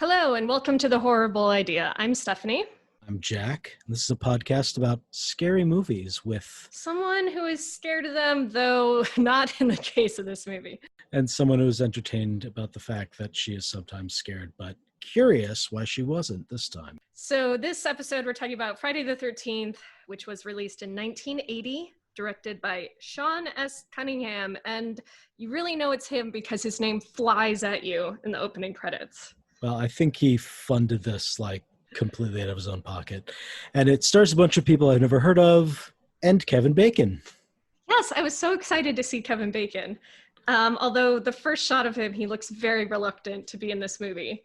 Hello, and welcome to The Horrible Idea. I'm Stephanie. I'm Jack. This is a podcast about scary movies with Someone who is scared of them, though not in the case of this movie. and someone who's entertained about the fact that she is sometimes scared, but curious why she wasn't this time. So this episode, we're talking about Friday the 13th, which was released in 1980, directed by Sean S. Cunningham. And you really know it's him because his name flies at you in the opening credits. Well, I think he funded this completely out of his own pocket. And it stars a bunch of people I've never heard of and Kevin Bacon. Yes, I was so excited to see Kevin Bacon. Although the first shot of him, he looks very reluctant to be in this movie.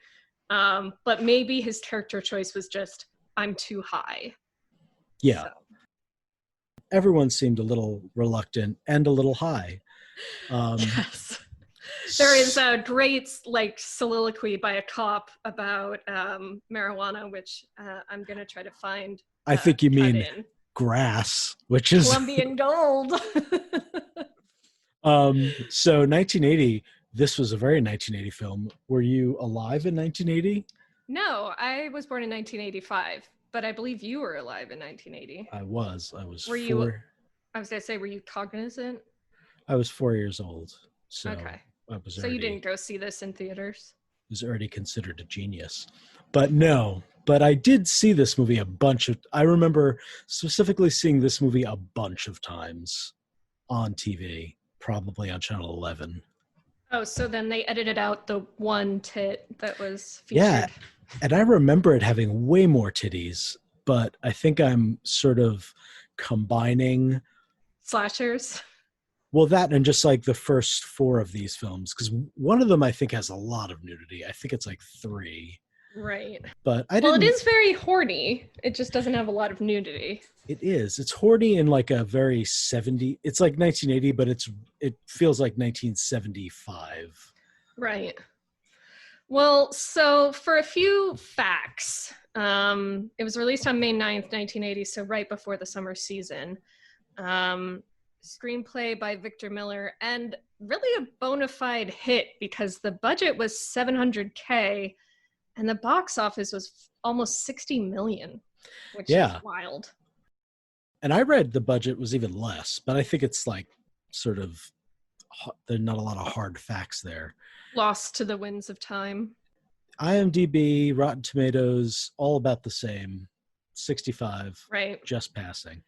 But maybe his character choice was just, I'm too high. Yeah. So. Everyone seemed a little reluctant and a little high. Yes. There is a great soliloquy by a cop about marijuana, which I'm going to try to find. I think you mean grass, which is Colombian gold. So 1980, this was a very 1980 film. Were you alive in 1980? No, I was born in 1985, but I believe you were alive in 1980. I was. Were you? I was going to say, were you cognizant? I was 4 years old. So okay. So you didn't go see this in theaters? Was already considered a genius. But no, but I did see this movie I remember specifically seeing this movie a bunch of times on TV, probably on Channel 11. Oh, so then they edited out the one tit that was featured. Yeah, and I remember it having way more titties, but I think I'm sort of combining slashers. Well, that and just the first four of these films, because one of them I think has a lot of nudity. I think it's 3. Right. But it is very horny. It just doesn't have a lot of nudity. It is. It's horny in a very 70. It's 1980, but it feels like 1975. Right. Well, so for a few facts, it was released on May 9th, 1980, so right before the summer season. Screenplay by Victor Miller, and really a bona fide hit because the budget was $700K and the box office was almost 60 million, which is wild. And I read the budget was even less, but I think it's sort of, there's not a lot of hard facts there. Lost to the winds of time. IMDb, Rotten Tomatoes, all about the same. 65. Right. Just passing.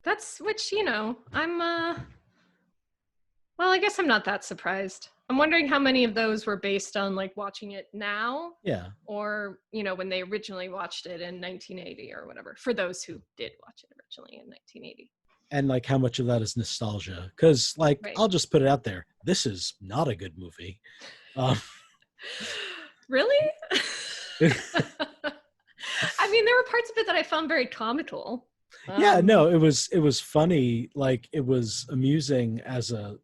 That's which, I'm, well, I guess I'm not that surprised. I'm wondering how many of those were based on watching it now. Yeah. Or, when they originally watched it in 1980 or whatever, for those who did watch it originally in 1980. And how much of that is nostalgia? Because right. I'll just put it out there. This is not a good movie. Really? I mean, there were parts of it that I found very comical. Yeah, no, it was funny. It was amusing as a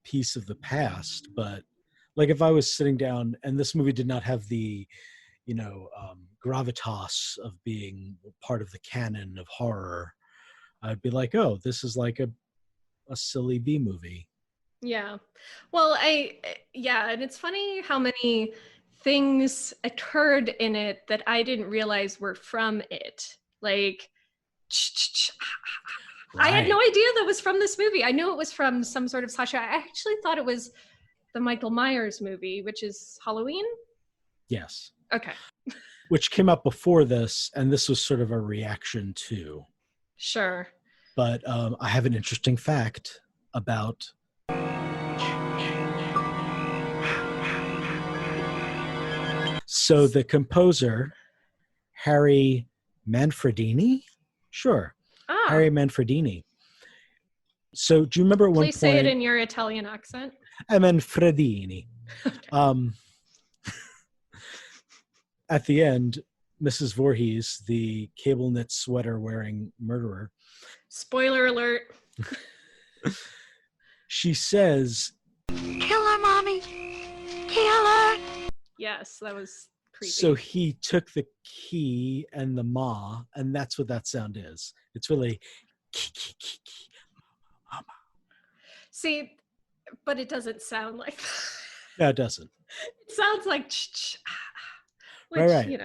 piece of the past. But if I was sitting down and this movie did not have the, gravitas of being part of the canon of horror, I'd be like, oh, this is a silly B movie. Yeah. Well, and it's funny how many things occurred in it that I didn't realize were from it. Right. I had no idea that was from this movie. I knew it was from some sort of slasher. I actually thought it was the Michael Myers movie, which is Halloween. Yes. Okay. Which came out before this, and this was sort of a reaction to. Sure. But I have an interesting fact about So the composer, Harry Manfredini? Sure. Harry Manfredini. So do you remember at one point... Please say it in your Italian accent. Manfredini. At the end, Mrs. Voorhees, the cable knit sweater wearing murderer... Spoiler alert. She says... Kill her, Mommy. Kill her. Yes, that was creepy. So he took the key and the ma, and that's what that sound is. It's really mama. See, but it doesn't sound like that. No, it doesn't. It sounds like which, Right.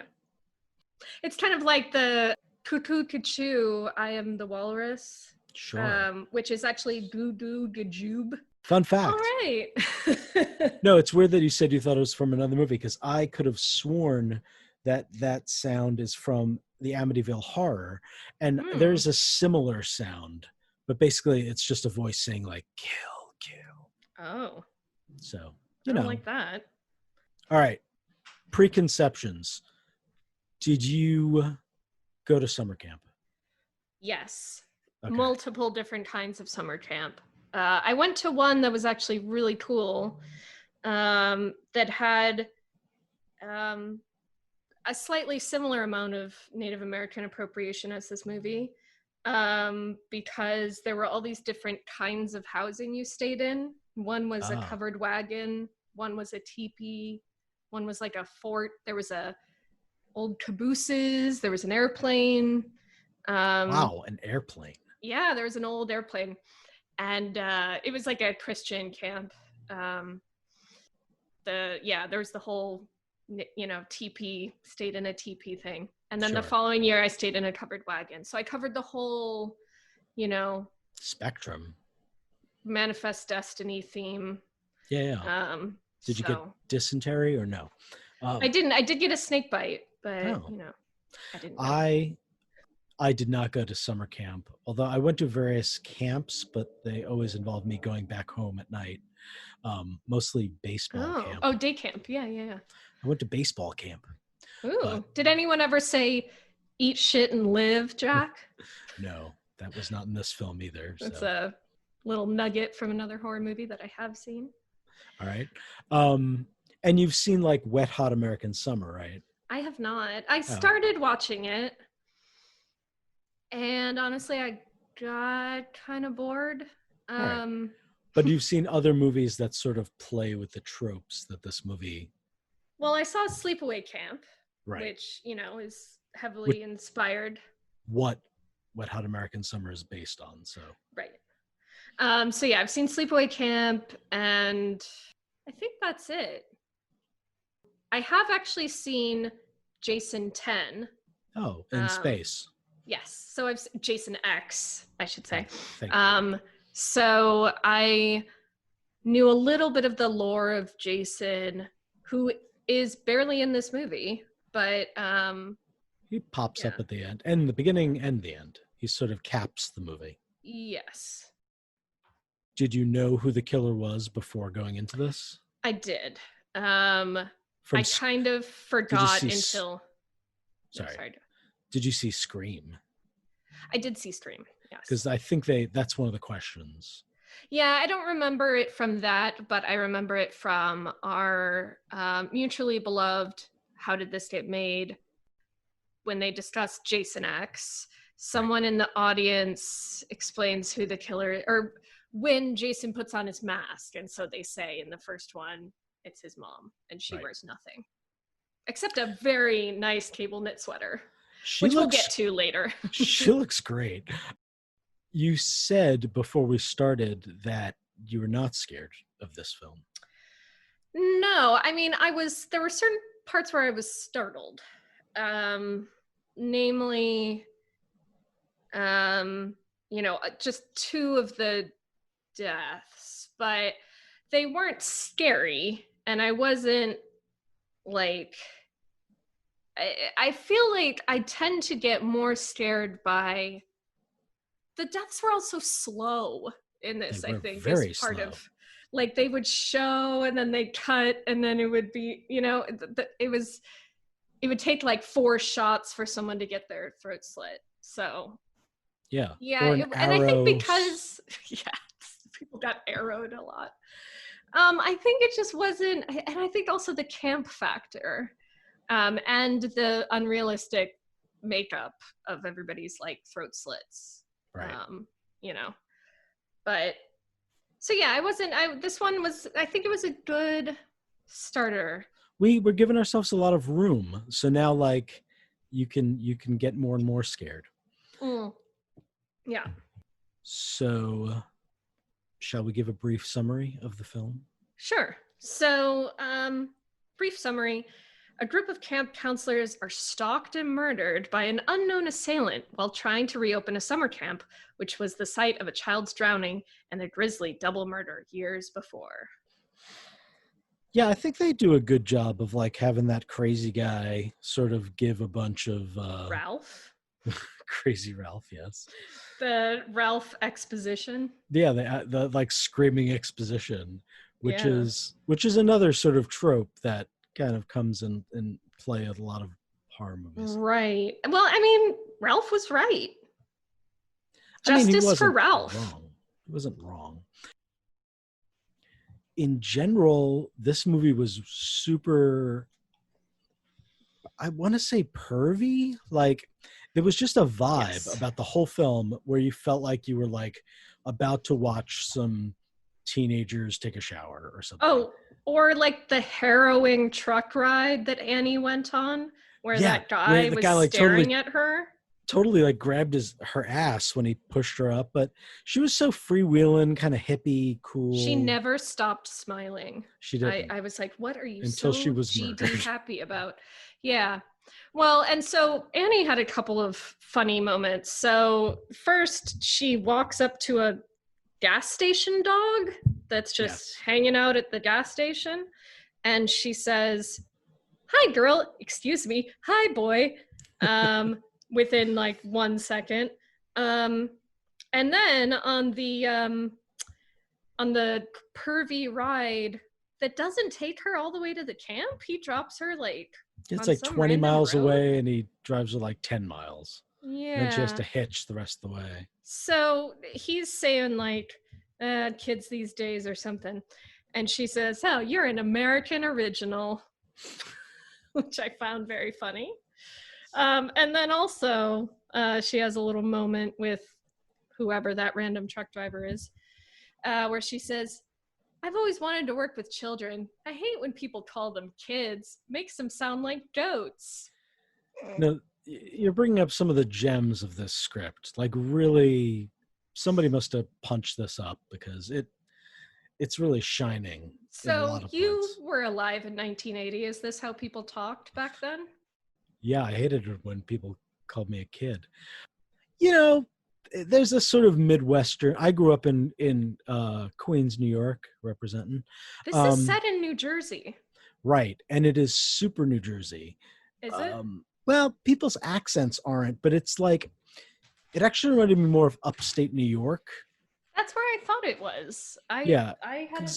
it's kind of like the cuckoo cuckoo, I am the walrus, Sure. which is actually goo goo gajoob. Fun All fact. right. No, it's weird that you said you thought it was from another movie because I could have sworn that that sound is from the Amityville Horror, and Hmm. there's a similar sound, but basically it's just a voice saying like "kill, kill." Oh, So I don't like that. All right, preconceptions. Did you go to summer camp? Yes. Okay. Multiple different kinds of summer camp. I went to one that was actually really cool, that had um, a slightly similar amount of Native American appropriation as this movie, because there were all these different kinds of housing you stayed in. One was a Ah, covered wagon, one was a teepee, one was like a fort. There was a old cabooses, there was an airplane. wow, an airplane. Yeah, there was an old airplane, and it was like a Christian camp. Um, there was the whole TP, stayed in a TP thing, and then the Sure. following year I stayed in a covered wagon. So I covered the whole, you know, Spectrum. manifest destiny theme. Yeah, yeah. Did you get So dysentery or no? I didn't. I did get a snake bite, but Oh, I didn't know. I did not go to summer camp, although I went to various camps, but they always involved me going back home at night. Mostly baseball camp. Oh, day camp. Yeah, yeah, yeah. I went to baseball camp, but Ooh, did anyone ever say "eat shit and live," Jack? no, that was not in this film either. That's So, a little nugget from another horror movie that I have seen. all right. And you've seen like Wet Hot American Summer, right? I have not. I Oh, started watching it, and honestly, I got kind of bored. all right. Um, But you've seen other movies that sort of play with the tropes that this movie, well, I saw Sleepaway Camp, right? which is With heavily inspired. what Wet Hot American Summer is based on. So, Right. So yeah, I've seen Sleepaway Camp, and I think that's it. I have actually seen Jason 10. oh, in Um, space. yes, so I've Jason X, I should say. Thank you. So I knew a little bit of the lore of Jason, who is barely in this movie, but He pops yeah, up at the end, and the beginning and the end. He sort of caps the movie. yes, Did you know who the killer was before going into this? I did. Um, From I kind of did you forgot see? until. No, Sorry, sorry. did you see Scream? I did see Scream. Because Yes. I think that's one of the questions. Yeah, I don't remember it from that, but I remember it from our mutually beloved "How Did This Get Made?" when they discussed Jason X. Right. Someone in the audience explains who the killer, or when Jason puts on his mask, and so they say in the first one it's his mom, and she Right. wears nothing except a very nice cable knit sweater, She which we'll get looks to later. she looks great. You said before we started that you were not scared of this film. No, I mean, there were certain parts where I was startled. Namely, just two of the deaths, but they weren't scary. And I wasn't like, I feel like I tend to get more scared by the deaths were also slow in They this, I were think, is very part slow. of like they would show and then they'd cut and then it would be, it would take like 4 shots for someone to get their throat slit. So Yeah. yeah, Or an and I think arrow. because yeah, people got arrowed a lot. I think it just wasn't, and I think also the camp factor, and the unrealistic makeup of everybody's like throat slits. Right. Um, but so yeah, this one was, I think it was a good starter. We were giving ourselves a lot of room. So now like you can get more and more scared. Mm, yeah. So shall we give a brief summary of the film? Sure. So, brief summary. A group of camp counselors are stalked and murdered by an unknown assailant while trying to reopen a summer camp, which was the site of a child's drowning and a grisly double murder years before. Yeah, I think they do a good job of like having that crazy guy sort of give a bunch of Ralph? crazy Ralph, yes. The Ralph exposition? Yeah, the like screaming exposition, which Yeah. is another sort of trope that kind of comes in play at a lot of horror movies. Right. Well, I mean, Ralph was right. I mean, he Justice for wasn't Ralph. wrong. He wasn't wrong. In general, this movie was super, I want to say pervy. Like there was just a vibe Yes. about the whole film where you felt like you were like about to watch some teenagers take a shower or something. Oh, or like the harrowing truck ride that Annie went on, where Yeah, that where guy the was guy like staring at her. totally like grabbed her ass when he pushed her up, but she was so freewheeling, kind of hippie, cool. She never stopped smiling. She didn't. I was like, what are you Until so she was GD murdered. happy about? Yeah. Well, and so Annie had a couple of funny moments. So first, she walks up to a gas station dog that's just hanging out at the gas station, and she says, "Hi, girl. Excuse me. Hi, boy." Within like 1 second, and then on the pervy ride that doesn't take her all the way to the camp, he drops her like It's on like some 20 random miles road. away and he drives her like 10 miles. Yeah. And then she has to hitch the rest of the way. So he's saying like, kids these days or something. And she says, "Oh, you're an American original," which I found very funny. And then also, she has a little moment with whoever that random truck driver is, where she says, "I've always wanted to work with children. I hate when people call them kids. Makes them sound like goats." No, you're bringing up some of the gems of this script. Like really, somebody must have punched this up because it's really shining in a lot So of you points. were alive in 1980. Is this how people talked back then? Yeah, I hated it when people called me a kid. You know, there's a sort of Midwestern. I grew up in Queens, New York, representing. This is set in New Jersey. Right, and it is super New Jersey. Is it? Well, people's accents aren't, but it's like it actually reminded me more of upstate New York. That's where I thought it was. I had,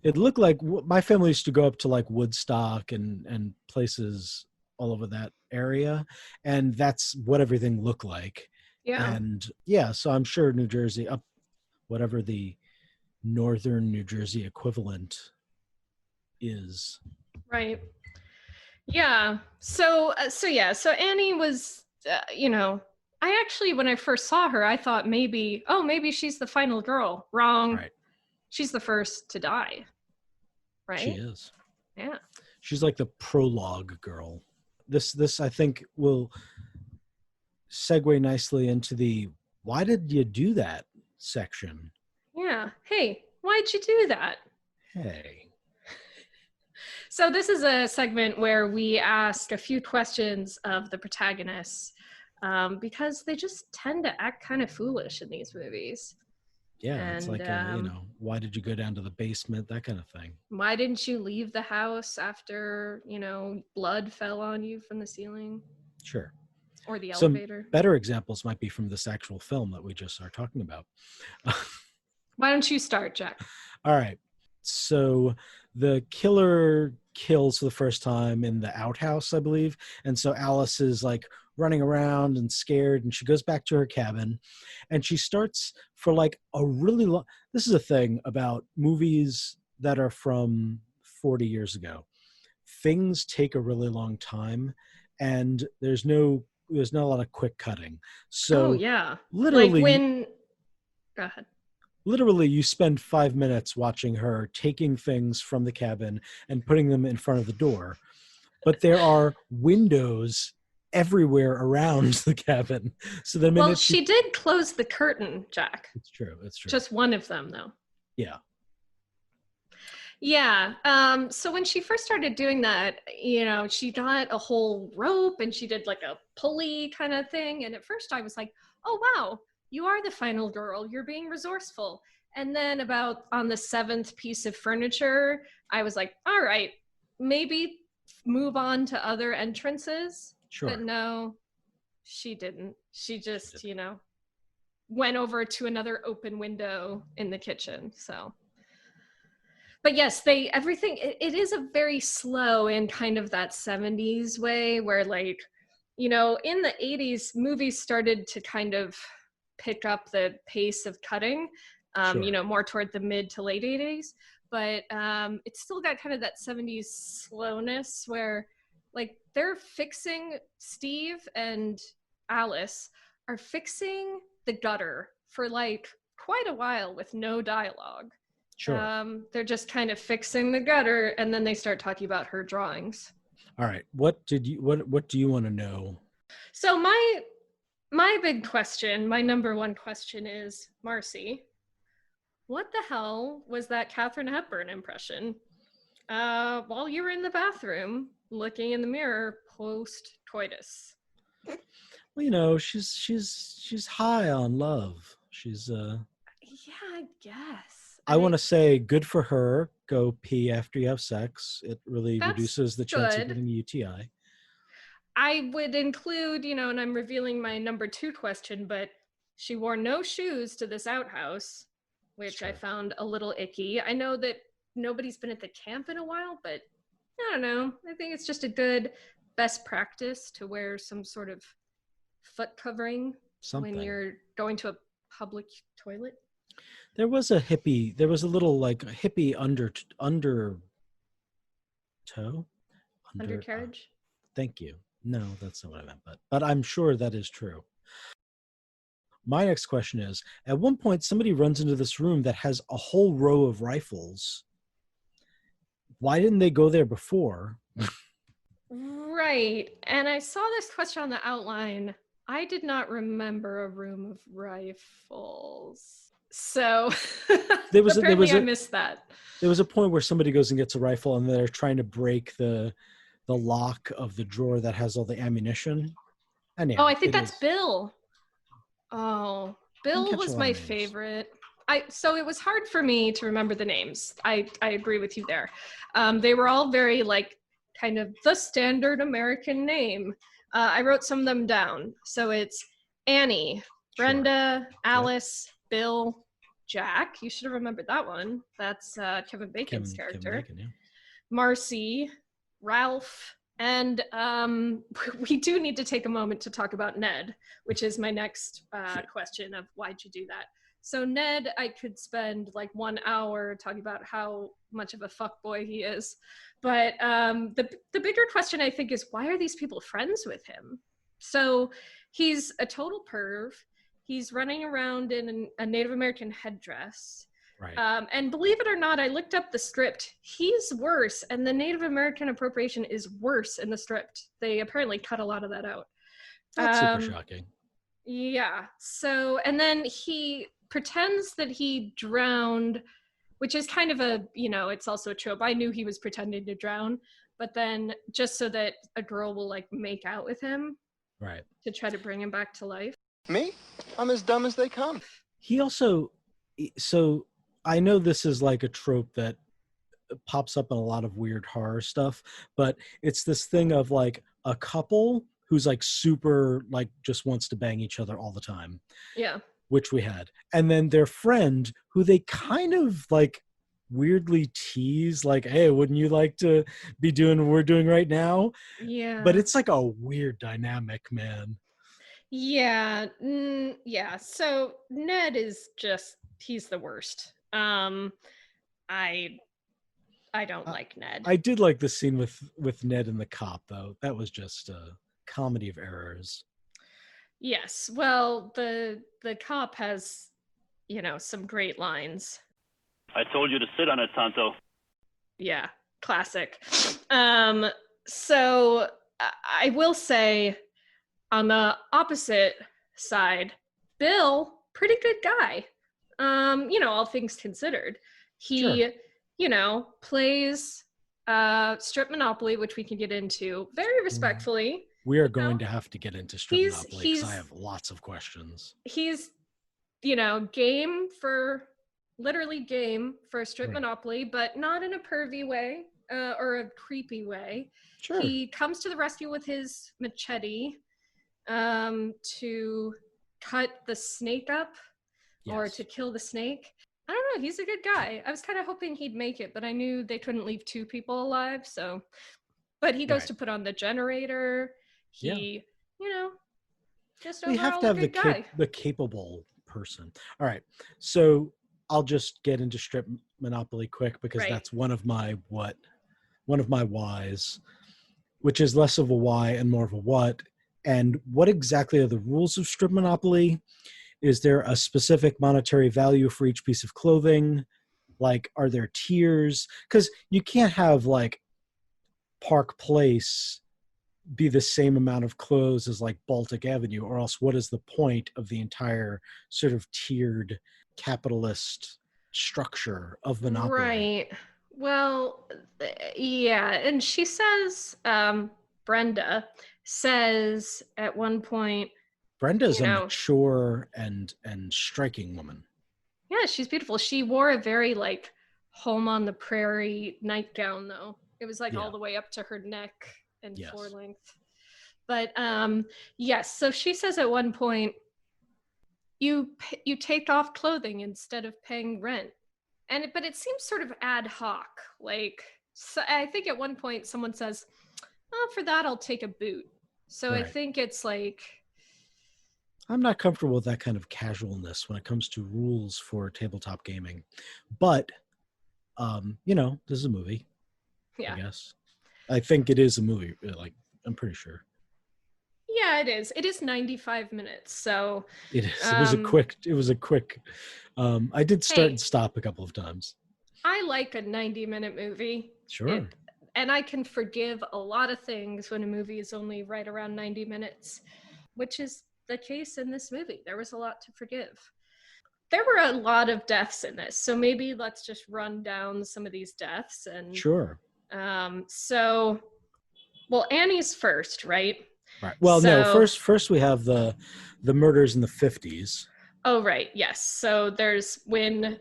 It looked like my family used to go up to like Woodstock and places all over that area, and that's what everything looked like. Yeah. And yeah, so I'm sure New Jersey, up whatever the northern New Jersey equivalent is. Right. Yeah. So Annie was, I actually, when I first saw her, I thought maybe she's the final girl. Wrong. Right. She's the first to die. Right. She is. Yeah. She's like the prologue girl. This I think will segue nicely into the "why did you do that" section. Yeah. Hey, why'd you do that? Hey. So this is a segment where we ask a few questions of the protagonists, because they just tend to act kind of foolish in these movies. Yeah, it's like, why did you go down to the basement? That kind of thing. Why didn't you leave the house after, blood fell on you from the ceiling? Sure. Or the Some elevator. better examples might be from this actual film that we just are talking about. Why don't you start, Jack? All right. So the killer kills for the first time in the outhouse, I believe. And so Alice is like running around and scared, and she goes back to her cabin, and she starts for like a really long, this is a thing about movies that are from 40 years ago. Things take a really long time, and there's not a lot of quick cutting. So yeah. Literally, go ahead. Literally, you spend 5 minutes watching her taking things from the cabin and putting them in front of the door. But there are windows everywhere around the cabin. So the minute she did close the curtain, Jack. It's true. Just one of them, though. Yeah. Yeah. So when she first started doing that, she got a whole rope and she did like a pulley kind of thing. And at first I was like, oh, wow, you are the final girl. You're being resourceful. And then about on the seventh piece of furniture, I was like, all right, maybe move on to other entrances. But Sure. no, she didn't. She She just, did. went over to another open window in the kitchen. So but yes, it is a very slow in kind of that 70s way where like, in the 80s movies started to kind of pick up the pace of cutting, Sure. more toward the mid to late 80s, but it's still got kind of that 70s slowness where like they're fixing Steve and Alice are fixing the gutter for like quite a while with no dialogue. Sure. They're just kind of fixing the gutter, and then they start talking about her drawings. All right. What do you want to know? So my big question, my number one question is, Marcy, what the hell was that Katharine Hepburn impression? While you were in the bathroom looking in the mirror post coitus. Well, she's high on love. She's Yeah, I guess. I want to say good for her. Go pee after you have sex. It really That's reduces the chance of good. getting a UTI. I would include, and I'm revealing my number two question, but she wore no shoes to this outhouse, which I found a little icky. I know that nobody's been at the camp in a while, but I don't know. I think it's just a good best practice to wear some sort of foot covering when Something. you're going to a public toilet. There was a little like a hippie under toe under Undercarriage. thank you. No, that's not what I meant, but I'm sure that is true. My next question is, at one point somebody runs into this room that has a whole row of rifles. Why didn't they go there before? Right. And I saw this question on the outline. I did not remember a room of rifles. So apparently I missed that. There was a point where somebody goes and gets a rifle and they're trying to break the lock of the drawer that has all the ammunition. And yeah, I think that's Bill. Oh, Bill was my names. favorite. So it was hard for me to remember the names. I agree with you there. They were all very like kind of the standard American name. I wrote some of them down. So it's Annie, Brenda, Alice, Bill, Jack. You should have remembered that one. That's Kevin Bacon's character. Kevin Bacon, yeah. Marcy, Ralph, and we do need to take a moment to talk about Ned, which is my next question of why'd you do that? So Ned, I could spend like 1 hour talking about how much of a fuckboy he is. But the bigger question, I think, is why are these people friends with him? So he's a total perv. He's running around in a Native American headdress. Right. And believe it or not, I looked up the script. He's worse, and the Native American appropriation is worse in the script. They apparently cut a lot of that out. That's super shocking. Yeah. So, and then he pretends that he drowned, which is kind of it's also a trope. I knew he was pretending to drown, but then just so that a girl will like make out with him. Right. To try to bring him back to life. Me? I'm as dumb as they come. He also, so I know this is like a trope that pops up in a lot of weird horror stuff, but it's this thing of like a couple who's like super like just wants to bang each other all the time. Yeah. Which we had. And then their friend who they kind of like weirdly tease like, hey, wouldn't you like to be doing what we're doing right now? Yeah. But it's like a weird dynamic, man. Yeah. Yeah. So Ned is just, he's the worst. I don't like Ned. I did like the scene with Ned and the cop, though. That was just a comedy of errors. Yes. Well, the cop has, some great lines. I told you to sit on it, Tonto. Yeah, classic. So I will say, on the opposite side, Bill, pretty good guy. All things considered. He plays strip Monopoly, which we can get into very respectfully. We are going to have to get into strip He's- Monopoly because I he's- have lots of questions. He's, literally game for strip Right. Monopoly, but not in a pervy way or a creepy way. Sure. He comes to the rescue with his machete to cut the snake up or Yes. to kill the snake. I don't know. He's a good guy. I was kind of hoping he'd make it, but I knew they couldn't leave 2 people alive. So, but he goes Right. to put on the generator. He, just We have overall to a have good guy. the capable person. All right. So I'll just get into strip Monopoly quick because Right. that's one of my whys, which is less of a why and more of a what. And what exactly are the rules of strip Monopoly? Is there a specific monetary value for each piece of clothing? Like, are there tiers? Because you can't have like Park Place be the same amount of clothes as like Baltic Avenue, or else what is the point of the entire sort of tiered capitalist structure of Monopoly? Right. Well, yeah. And she says, Brenda says at one point, Brenda's a mature and striking woman. Yeah, she's beautiful. She wore a very like home on the prairie nightgown though. It was like all the way up to her neck and floor length. But yes, so she says at one point, you take off clothing instead of paying rent. But it seems sort of ad hoc. Like, so I think at one point someone says, "Oh, for that I'll take a boot." So I think it's like, I'm not comfortable with that kind of casualness when it comes to rules for tabletop gaming. But, this is a movie, I guess. I think it is a movie. Like, I'm pretty sure. Yeah, it is. It is 95 minutes. So it is. It was a quick. I did start and stop a couple of times. I like a 90-minute movie. Sure. And I can forgive a lot of things when a movie is only right around 90 minutes, which is the case in this movie. There was a lot to forgive. There were a lot of deaths in this, so maybe let's just run down some of these deaths. And sure. Annie's first, right? Right. Well, no. First we have the murders in the 50s. Oh, right. Yes. So there's when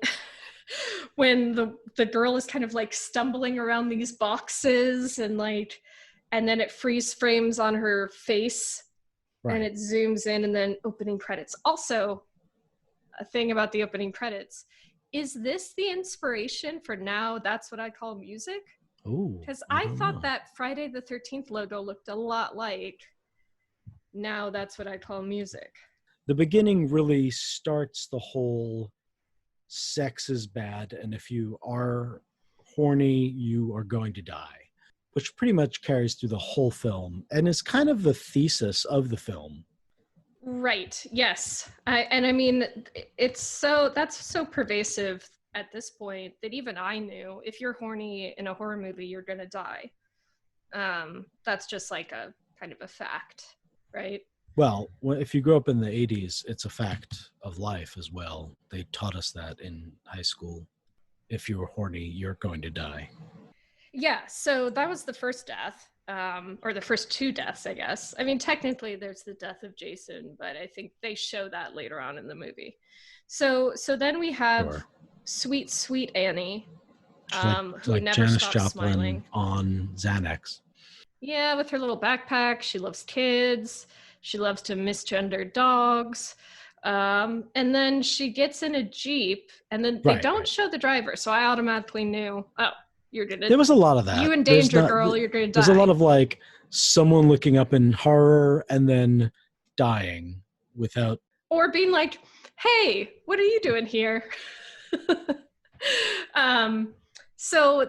the girl is kind of like stumbling around these boxes and then it freeze frames on her face. Right. And it zooms in and then opening credits. Also, a thing about the opening credits, is this the inspiration for Now That's What I Call Music? Oh, because I thought that Friday the 13th logo looked a lot like Now That's What I Call Music. The beginning really starts the whole sex is bad, and if you are horny, you are going to die, which pretty much carries through the whole film and is kind of the thesis of the film. Right. Yes. I mean, that's so pervasive at this point that even I knew if you're horny in a horror movie, you're going to die. That's just like a kind of a fact, right? Well, if you grew up in the 80s, it's a fact of life as well. They taught us that in high school. If you're horny, you're going to die. Yeah, so that was the first death, or the first 2 deaths, I guess. I mean, technically there's the death of Jason, but I think they show that later on in the movie. So then we have sweet, sweet Annie, who never Janis stops Joplin smiling. On Xanax. Yeah, with her little backpack. She loves kids. She loves to misgender dogs. And then she gets in a Jeep, and then they don't show the driver. So I automatically knew, you're going to... There was a lot of that. You in danger, girl. You're going to die. There's a lot of like someone looking up in horror and then dying without... Or being like, hey, what are you doing here? So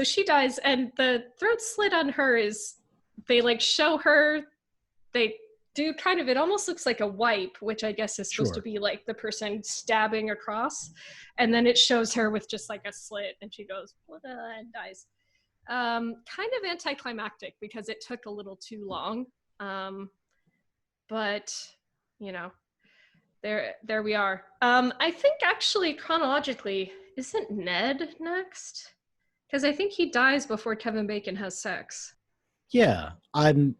she dies, and the throat slit on her is, they like show her, they do kind of, it almost looks like a wipe, which I guess is supposed to be like the person stabbing across, and then it shows her with just like a slit, and she goes and dies. Kind of anticlimactic because it took a little too long, but there we are. I think actually chronologically isn't Ned next? Because I think he dies before Kevin Bacon has sex. Yeah, I'm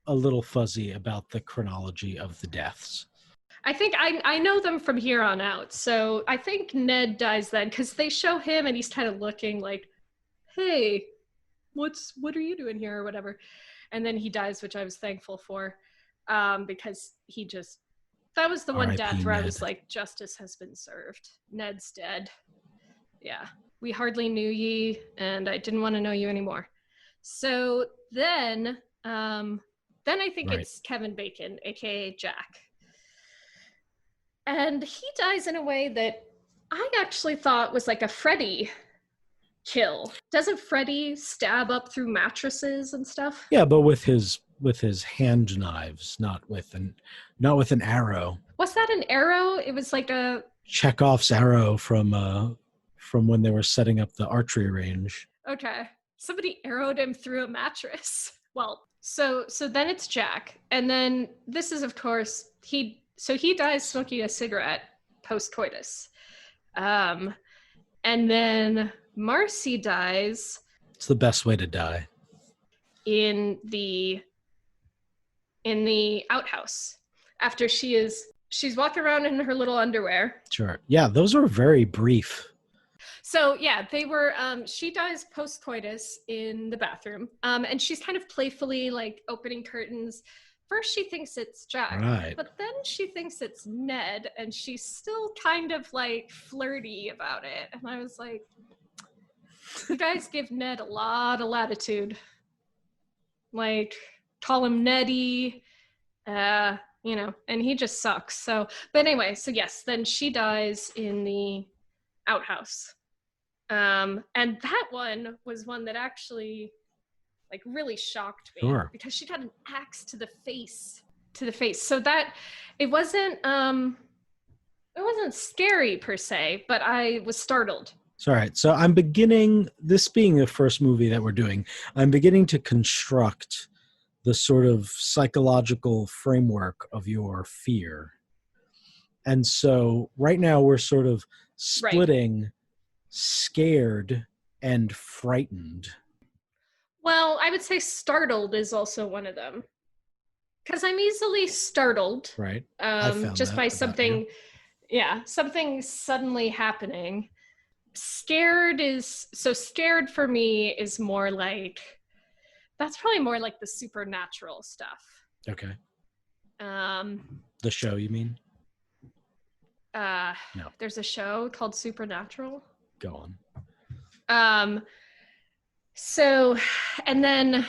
a little fuzzy about the chronology of the deaths. I think I know them from here on out. So I think Ned dies then because they show him and he's kind of looking like, hey, what are you doing here or whatever. And then he dies, which I was thankful for because that was the one R.I.P. death where I Ned. was like, justice has been served. Ned's dead. Yeah. We hardly knew ye and I didn't want to know you anymore. So then I think Right. it's Kevin Bacon, aka Jack. And he dies in a way that I actually thought was like a Freddy kill. Doesn't Freddy stab up through mattresses and stuff? Yeah, but with his hand knives, not with an arrow. Was that an arrow? It was like a Chekhov's arrow from when they were setting up the archery range. okay. Somebody arrowed him through a mattress. Well, so then it's Jack, and then this is of course he dies smoking a cigarette post coitus, and then Marcy dies. It's the best way to die. In the outhouse after she's walking around in her little underwear. Sure. Yeah, those are very brief. So yeah, they were she dies post coitus in the bathroom, and she's kind of playfully like opening curtains. First she thinks it's Jack, Right. but then she thinks it's Ned, and she's still kind of like flirty about it. And I was like, you guys give Ned a lot of latitude. Like, call him Neddy, and he just sucks. So, but anyway, so yes, then she dies in the outhouse. And that one was one that actually like really shocked me. Sure. Because she got an axe to the face. So that it wasn't scary per se, but I was startled. All right. So I'm beginning, this being the first movie that we're doing, I'm beginning to construct the sort of psychological framework of your fear. And so right now we're sort of splitting scared and frightened. Well, I would say startled is also one of them. Because I'm easily startled. Right. Just by something, something suddenly happening. Scared for me is more like, that's probably more like the supernatural stuff. Okay. The show, you mean? No. No. There's a show called Supernatural. Go on. So, and then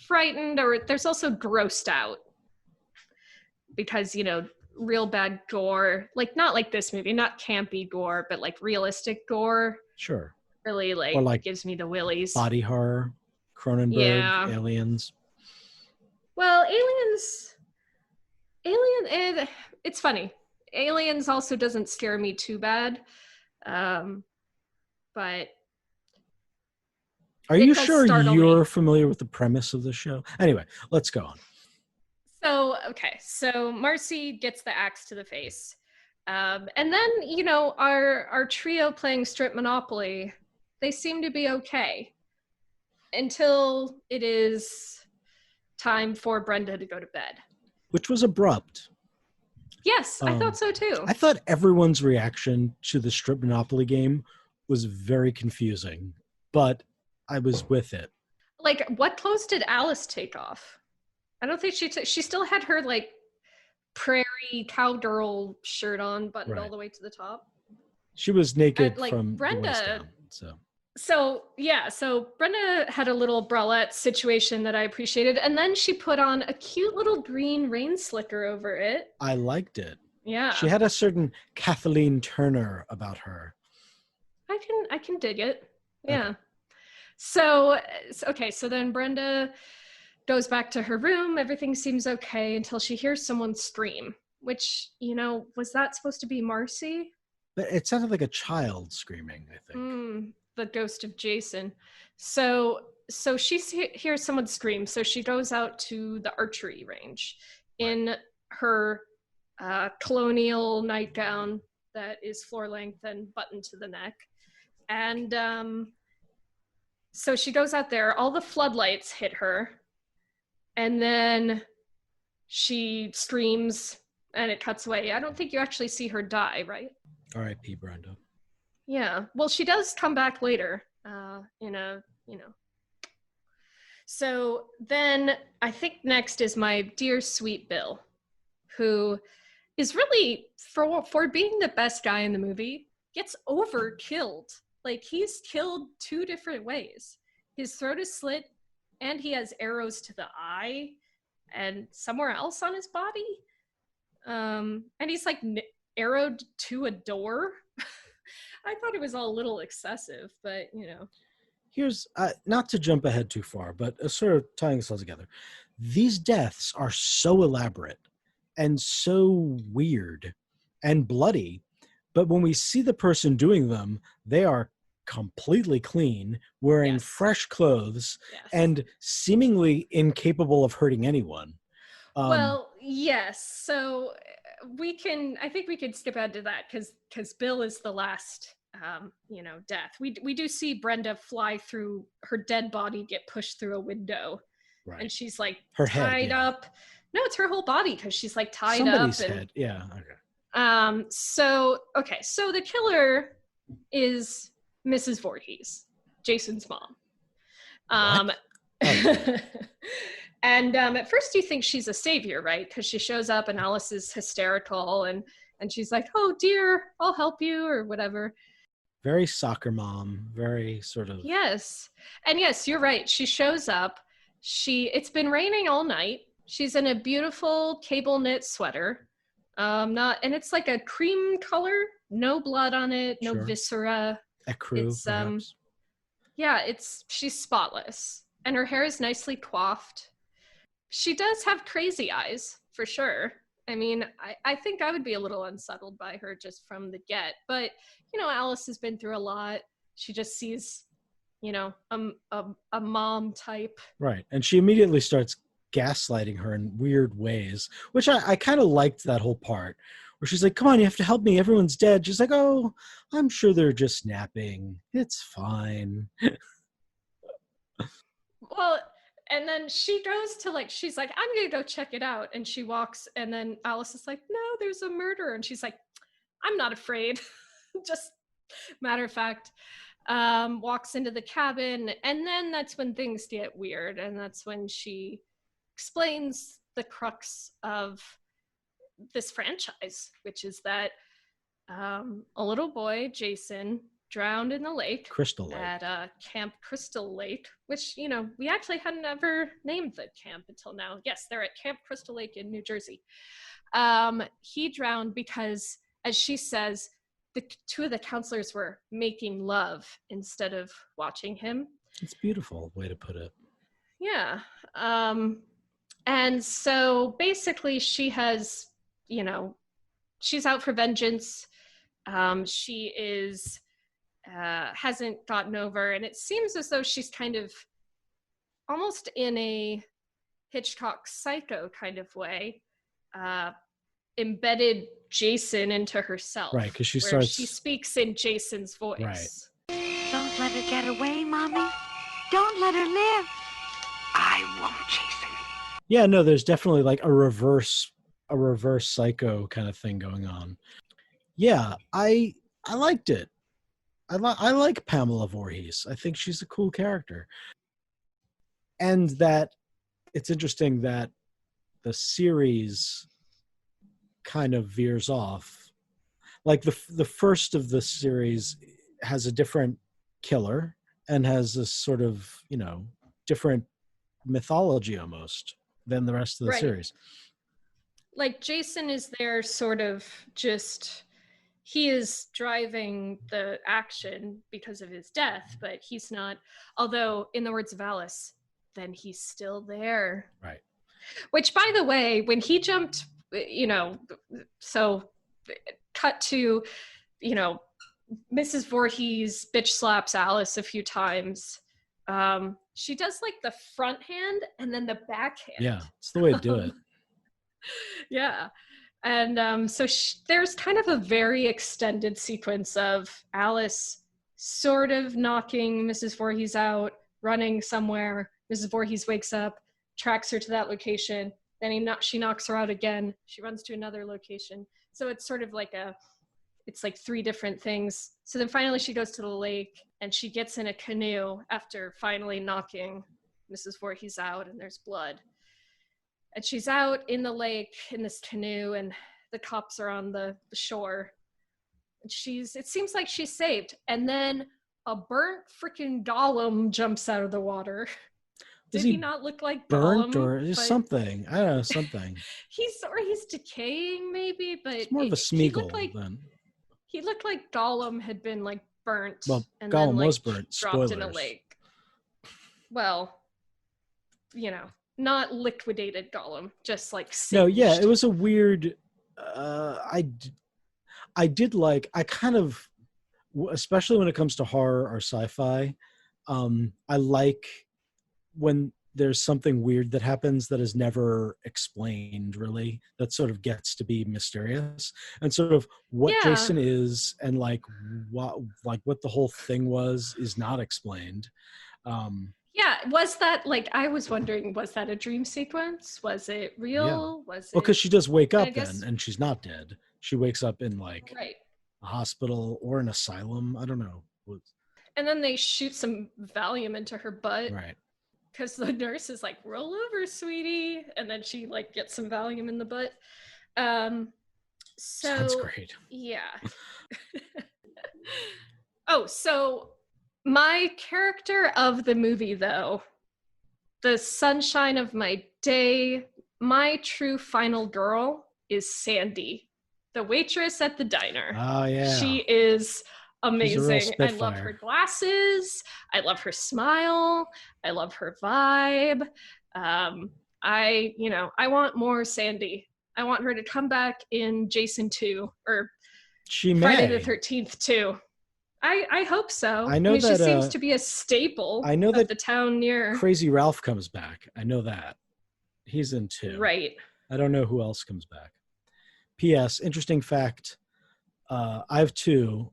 frightened, or there's also grossed out because, real bad gore, like not like this movie, not campy gore, but like realistic gore. Sure. Really or like gives me the willies. Body horror, Cronenberg, Aliens. Well, it's funny. Aliens also doesn't scare me too bad. But are you sure you're familiar with the premise of the show? Anyway, let's go on. So Marcy gets the axe to the face. And then, our trio playing strip Monopoly, they seem to be okay until it is time for Brenda to go to bed. Which was abrupt. Yes, I thought so too. I thought everyone's reaction to the strip Monopoly game was very confusing, but I was with it. Like, what clothes did Alice take off? I don't think she still had her like prairie cowgirl shirt on, buttoned all the way to the top. She was naked like from Brenda, the waist down. So Brenda had a little bralette situation that I appreciated, and then she put on a cute little green rain slicker over it. I liked it. Yeah. She had a certain Kathleen Turner about her. I can dig it. Yeah. Okay. So then Brenda goes back to her room. Everything seems okay until she hears someone scream, which, was that supposed to be Marcy? But it sounded like a child screaming, I think. The ghost of Jason. So she hears someone scream. So she goes out to the archery range in her colonial nightgown, that is floor length and buttoned to the neck. And so she goes out there, all the floodlights hit her, and then she screams and it cuts away. I don't think you actually see her die, right? R.I.P. Brenda. Yeah. Well, she does come back later So then I think next is my dear sweet Bill, who is really, for being the best guy in the movie, gets overkilled. Like, he's killed 2 different ways. His throat is slit, and he has arrows to the eye and somewhere else on his body. And he's like arrowed to a door. I thought it was all a little excessive, but Here's, not to jump ahead too far, but sort of tying this all together. These deaths are so elaborate and so weird and bloody, but when we see the person doing them, they are completely clean, wearing Yes. fresh clothes, Yes. and seemingly incapable of hurting anyone. Well, yes. So I think we could skip ahead to that because Bill is the last, death. We do see Brenda fly through, her dead body get pushed through a window, right. and she's like Her tied head, yeah. up. No, it's her whole body because she's like tied Somebody's up. head, yeah. Okay. So the killer is Mrs. Voorhees, Jason's mom. What? Oh. And at first you think she's a savior, right? Because she shows up and Alice is hysterical and she's like, "Oh dear, I'll help you," or whatever. Very soccer mom, very sort of. Yes. And yes, you're right. She shows up. It's been raining all night. She's in a beautiful cable knit sweater. And it's like a cream color, no blood on it, no Sure. viscera. Ecru, It's perhaps. yeah, she's spotless. And her hair is nicely coiffed. She does have crazy eyes, for sure. I mean, I think I would be a little unsettled by her just from the get. But, Alice has been through a lot. She just sees, a mom type. Right. And she immediately starts gaslighting her in weird ways, which I kind of liked that whole part where she's like, "Come on, you have to help me. Everyone's dead." She's like, "Oh, I'm sure they're just napping. It's fine." Well, and then she goes to she's like, "I'm going to go check it out." And she walks, and then Alice is like, "No, there's a murder." And she's like, "I'm not afraid." Just matter of fact, walks into the cabin. And then that's when things get weird. And that's when she explains the crux of this franchise, which is that a little boy, Jason, drowned in the lake. Crystal Lake. At Camp Crystal Lake, which, we actually hadn't ever named the camp until now. Yes, they're at Camp Crystal Lake in New Jersey. He drowned because, as she says, the 2 of the counselors were making love instead of watching him. It's a beautiful way to put it. Yeah. And so basically she has, she's out for vengeance. She is hasn't gotten over, and it seems as though she's kind of almost in a Hitchcock Psycho kind of way, embedded Jason into herself. Right, because she speaks in Jason's voice. Right. Don't let her get away, Mommy. Don't let her live. I won't, Jason. Yeah, no, there's definitely like a reverse Psycho kind of thing going on. Yeah, I liked it. I like Pamela Voorhees. I think she's a cool character. And that it's interesting that the series kind of veers off. Like the first of the series has a different killer and has this sort of, different mythology almost than the rest of the series. Like Jason is there sort of just, he is driving the action because of his death, but he's not, although in the words of Alice, then he's still there. Right. Which, by the way, when he jumped, so cut to, Mrs. Voorhees bitch slaps Alice a few times. She does like the front hand and then the back hand. Yeah, it's the way to do it. Yeah. And there's kind of a very extended sequence of Alice sort of knocking Mrs. Voorhees out, running somewhere. Mrs. Voorhees wakes up, tracks her to that location. Then she knocks her out again. She runs to another location. So it's sort of like it's like three different things. So then finally she goes to the lake and she gets in a canoe after finally knocking Mrs. Voorhees out, and there's blood. And she's out in the lake in this canoe, and the cops are on the shore. And it seems like she's saved. And then a burnt freaking golem jumps out of the water. Did he not look like burnt Gollum? or just something? I don't know, something. He's decaying maybe, but it's more of a Smeagol then. He looked like Gollum had been like burnt. Well, and Gollum then, like, was burnt. Dropped Spoilers. in a lake. Well, not liquidated Gollum, just like singed. No, yeah, it was a weird. I did like. I kind of, especially when it comes to horror or sci-fi, I like when there's something weird that happens that is never explained, really, that sort of gets to be mysterious, and sort of what Jason is and like what the whole thing was is not explained. Was that like, I was wondering, was that a dream sequence? Was it real? Was it? Well, because she does wake up then, and she's not dead. She wakes up in like a hospital or an asylum. I don't know. And then they shoot some Valium into her butt. Right. Because the nurse is like, roll over, sweetie. And then she like gets some Valium in the butt. Sounds great. Yeah. So my character of the movie, though, the sunshine of my day, my true final girl is Sandy, the waitress at the diner. Oh, yeah. She is amazing. I love Spitfire. her glasses. I love her smile. I love her vibe. I want more Sandy. I want her to come back in Jason 2 or Friday the 13th 2. I hope so. I know that she seems to be a staple. I know that the town near Crazy Ralph comes back. I know that. He's in 2. Right. I don't know who else comes back. P.S. Interesting fact. I have 2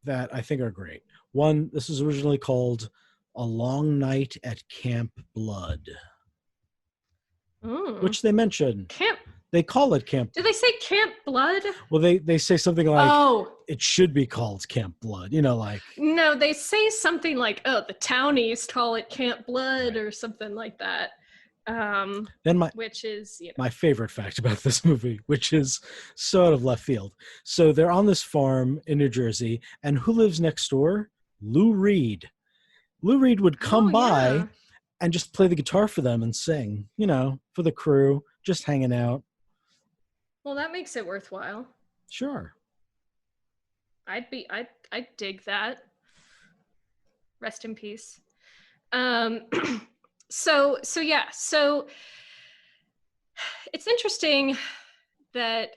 that I think are great. One, this was originally called A Long Night at Camp Blood, which they mention. They call it Camp. Did they say Camp Blood? Well, they say something like, it should be called Camp Blood. Like. No, they say something like, the townies call it Camp Blood or something like that. Then which is my favorite fact about this movie, which is sort of left field. So they're on this farm in New Jersey, and who lives next door? Lou Reed. Lou Reed would come by and just play the guitar for them and sing, for the crew, just hanging out. Well, that makes it worthwhile. Sure. I'd dig that. Rest in peace. So it's interesting that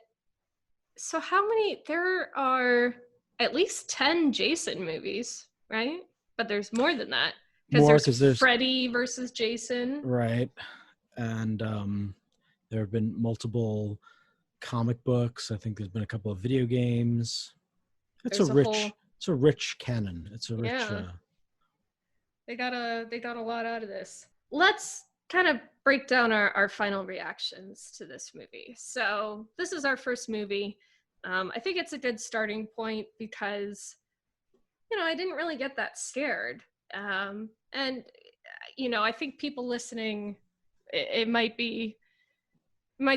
there are at least 10 Jason movies, right? But there's more than that. Because there's Freddy versus Jason. Right. And there have been multiple comic books. I think there's been a couple of video games. It's a rich canon. It's a rich They got a lot out of this. Let's kind of break down our final reactions to this movie. So this is our first movie. I think it's a good starting point because, I didn't really get that scared. And, I think people listening, it might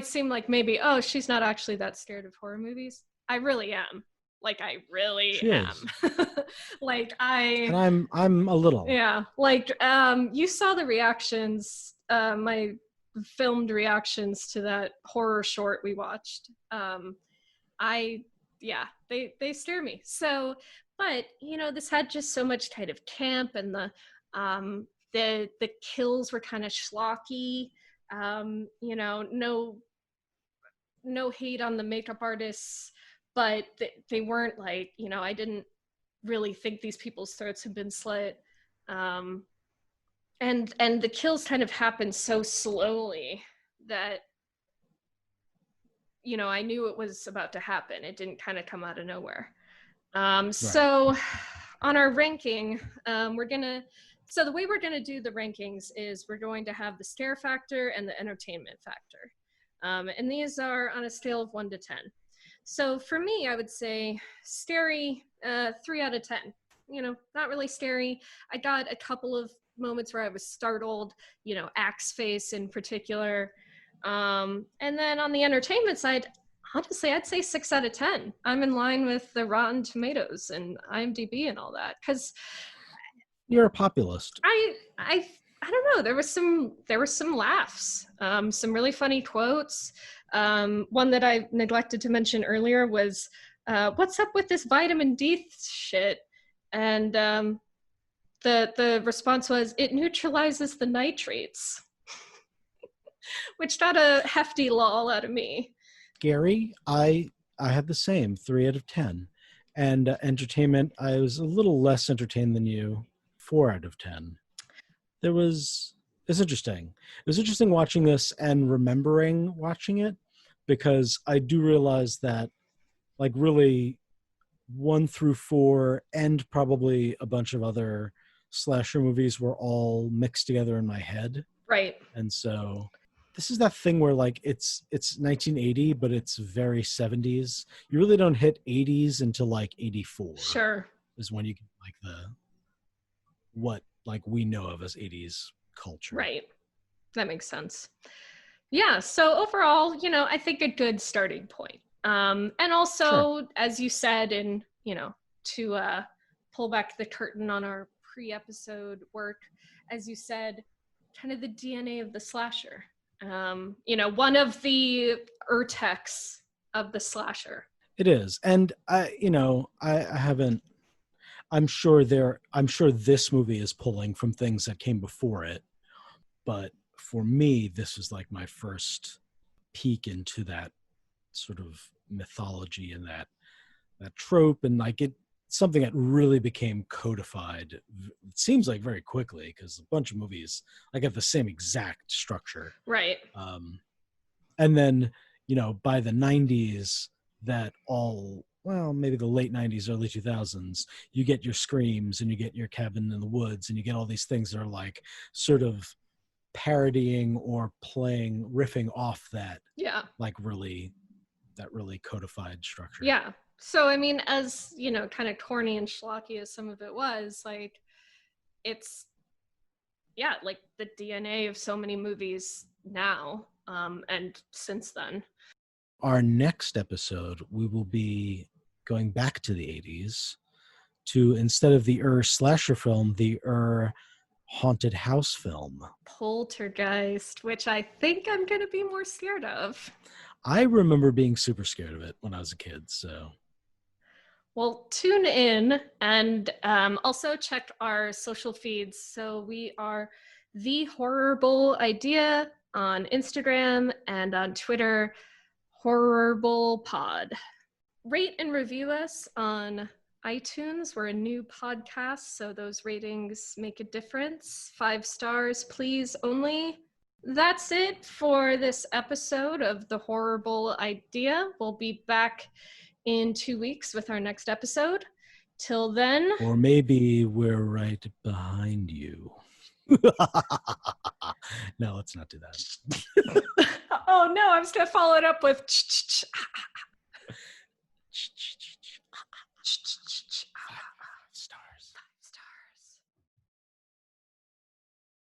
seem like maybe, she's not actually that scared of horror movies. I really am. Like, I really am. And I'm a little. Yeah. Like, you saw the reactions, my filmed reactions to that horror short we watched. They scare me. So, but, this had just so much kind of camp, and the kills were kind of schlocky. No hate on the makeup artists, but they weren't like, I didn't really think these people's throats had been slit. And the kills kind of happened so slowly that, I knew it was about to happen. It didn't kind of come out of nowhere. Right. So on our ranking, so the way we're gonna do the rankings is we're going to have the stare factor and the entertainment factor. And these are on a scale of 1 to 10. So for me, I would say starey, 3 out of 10. Not really scary. I got a couple of moments where I was startled, Axe Face in particular. And then on the entertainment side, honestly, I'd say 6 out of 10. I'm in line with the Rotten Tomatoes and IMDb and all that, because You're a populist. I don't know. There were some laughs, some really funny quotes. One that I neglected to mention earlier was, "What's up with this vitamin D shit?" And the response was, "It neutralizes the nitrates," which got a hefty lol out of me. Gary, I had the same 3 out of 10, and entertainment, I was a little less entertained than you, 4 out of 10. It's interesting. It was interesting watching this and remembering watching it, because I do realize that, like, really 1 through 4 and probably a bunch of other slasher movies were all mixed together in my head. Right. And so this is that thing where, like, it's 1980, but it's very 70s. You really don't hit 80s until like 84. Sure. Is when you get like what like we know of as 80s culture. Right. That makes sense. Yeah. So overall, I think a good starting point. And also, sure, as you said, and to pull back the curtain on our pre-episode work, as you said, kind of the DNA of the slasher. One of the urtex of the slasher. It is. And I haven't, I'm sure this movie is pulling from things that came before it. But for me, this was like my first peek into that sort of mythology and that trope, and like something that really became codified. It seems like very quickly, because a bunch of movies like have the same exact structure. Right. And then, by the 90s, maybe the late 90s, early 2000s, you get your Screams and you get your Cabin in the Woods and you get all these things that are like sort of parodying or riffing off that. Yeah. Like that really codified structure. Yeah. So, I mean, as, kind of corny and schlocky as some of it was, like, it's, like the DNA of so many movies now, and since then. Our next episode, we will be going back to the 80s to, instead of the slasher film, the haunted house film. Poltergeist, which I think I'm going to be more scared of. I remember being super scared of it when I was a kid, so. Well, tune in and also check our social feeds. So we are The Horrible Idea on Instagram and on Twitter, Horrible Pod. Rate and review us on iTunes. We're a new podcast, so those ratings make a difference. 5 stars, please, only. That's it for this episode of The Horrible Idea. We'll be back in 2 weeks with our next episode. Till then. Or maybe we're right behind you. No, let's not do that. Oh no, I'm just gonna follow it up with